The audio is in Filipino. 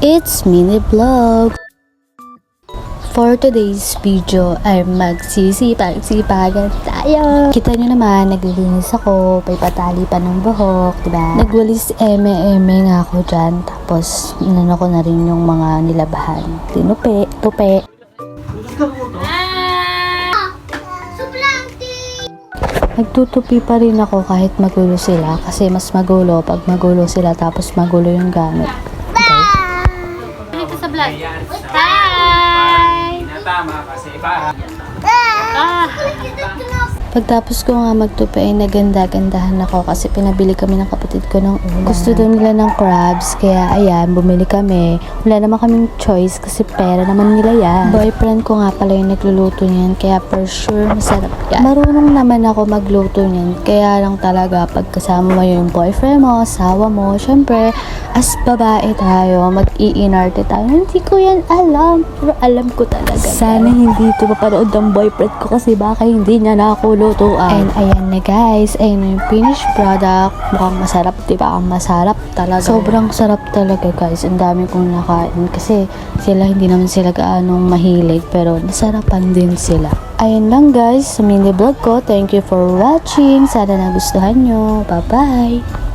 It's mini vlog. For today's video ay magsisipag-sipagan tayo. Kita nyo naman, naglilinis ako, paypatali pa ng buhok, diba? Nagwalis eme-eme nga ako dyan, tapos inano ko na rin yung mga nilabahan. Tinupe, tupe. Nagtutupi pa rin ako kahit magulo sila, kasi mas magulo pag magulo sila tapos magulo yung gamit. Dito sa vlog. Hi! Tama kasi para. Pagtapos ko nga magtupi ay naganda-gandahan ako kasi pinabili kami ng kapatid ko ng ulam. Gusto daw nila ng crabs, kaya ayan, bumili kami. Wala naman kaming choice kasi pera naman nila yan. Boyfriend ko nga pala yung nagluluto niyan, kaya for sure masarap yan. Marunong naman ako magluto niyan, kaya lang talaga pag kasama mo yung boyfriend mo, asawa mo, syempre, as babae tayo, mag-iinarte tayo. Hindi ko yan alam, pero alam ko talaga. Sana hindi ito mapanood ng boyfriend ko kasi baka hindi niya na ako lutuan. And ayan na guys, ayan na yung finished product. Mukhang masarap, diba? Ang masarap talaga. Sobrang sarap talaga guys. Ang dami kong nakain kasi sila hindi naman sila gaanong mahilig pero nasarapan din sila. Ayan lang guys, sa mini vlog ko. Thank you for watching. Sana nagustuhan nyo. Bye bye!